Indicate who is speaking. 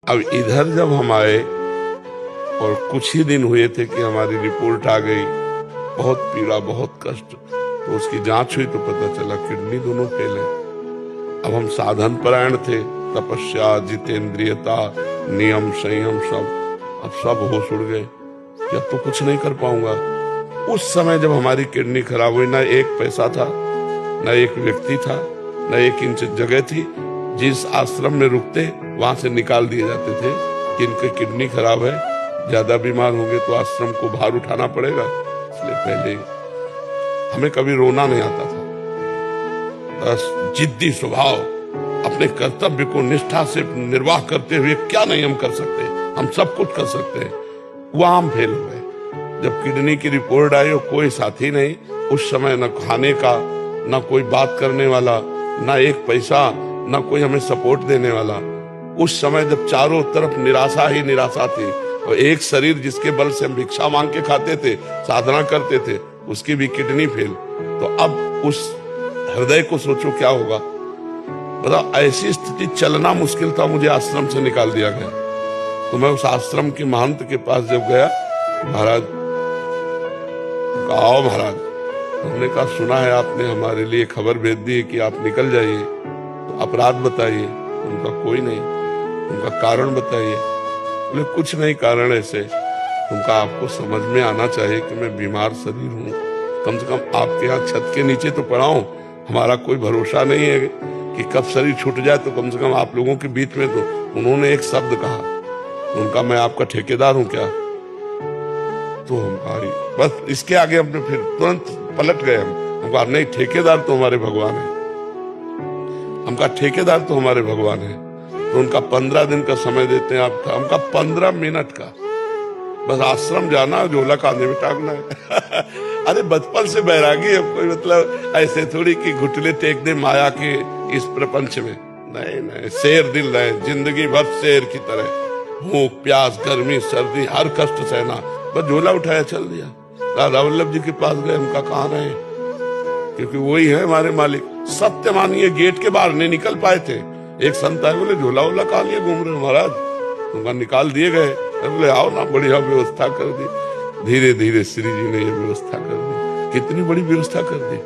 Speaker 1: अब इधर जब हम आए और कुछ ही दिन हुए थे कि हमारी रिपोर्ट आ गई, बहुत पीड़ा, बहुत कष्ट। तो उसकी जांच हुई तो पता चला किडनी दोनों फेल है। अब हम साधन परायण थे, तपस्या, जितेंद्रियता, नियम, संयम, अब सब होश उड़ गए कि अब तो कुछ नहीं कर पाऊंगा। उस समय जब हमारी किडनी खराब हुई, ना एक पैसा था, ना एक व्यक्ति था, ना एक इंच जगह थी। जिस आश्रम में रुकते वहां से निकाल दिए जाते थे कि इनकी किडनी खराब है, ज्यादा बीमार होंगे तो आश्रम को भार उठाना पड़ेगा। इसलिए पहले हमें कभी रोना नहीं आता था। बस जिद्दी स्वभाव, अपने कर्तव्य को निष्ठा से निर्वाह करते हुए क्या नहीं हम कर सकते, हम सब कुछ कर सकते हैं। वहां हम फेल हुए। जब किडनी की रिपोर्ट आई और कोई साथी नहीं, उस समय न खाने का, न कोई बात करने वाला, न एक पैसा, न कोई हमें सपोर्ट देने वाला। उस समय जब चारों तरफ निराशा ही निराशा थी और एक शरीर जिसके बल से हम भिक्षा मांग के खाते थे, साधना करते थे, उसकी भी किडनी फेल। तो अब उस हृदय को सोचो क्या होगा। बताओ, ऐसी स्थिति, चलना मुश्किल था, मुझे आश्रम से निकाल दिया गया। तो मैं उस आश्रम के महंत के पास जब गया, महाराज, आओ महाराज। हमने कहा सुना है आपने हमारे लिए खबर भेज दी है कि आप निकल जाइए, तो अपराध बताइए। उनका कोई नहीं। उनका कारण बताइए। बोले कुछ नहीं कारण ऐसे। उनका आपको समझ में आना चाहिए कि मैं बीमार शरीर हूँ, कम से कम आपके यहाँ छत के नीचे तो पड़ा हूँ। हमारा कोई भरोसा नहीं है कि कब शरीर छूट जाए, तो कम से कम आप लोगों के बीच में तो। उन्होंने एक शब्द कहा, उनका मैं आपका ठेकेदार हूं क्या? तो हम कहा बस इसके आगे हमने फिर तुरंत पलट गए। हम कहा नहीं, ठेकेदार तो हमारे भगवान है। हम कहा ठेकेदार तो हमारे भगवान है। तो उनका 15 दिन का समय देते हैं आप। हमका 15 मिनट का, बस आश्रम जाना, झोला कांधे में टांगना है। अरे बचपन से बैरागी है कोई, मतलब ऐसे थोड़ी कि घुटने टेक दे माया के इस प्रपंच में। नहीं नहीं, शेर दिल रहे, जिंदगी भर शेर की तरह, भूख, प्यास, गर्मी, सर्दी, हर कष्ट सहना। बस झोला उठाया चल दिया। राधा वल्लभ जी के पास गए, हमका कहाँ रहे, क्योंकि वही है हमारे मालिक। सत्य मानिए, गेट के बाहर नहीं निकल पाए थे। एक संत आए, बोले झोला वोला कहाँ लिए घूम रहे महाराज? उनका निकाल दिए गए। बोले आओ ना, बढ़िया व्यवस्था कर दी। धीरे धीरे श्री जी ने ये व्यवस्था कर दी। कितनी बड़ी व्यवस्था कर दी।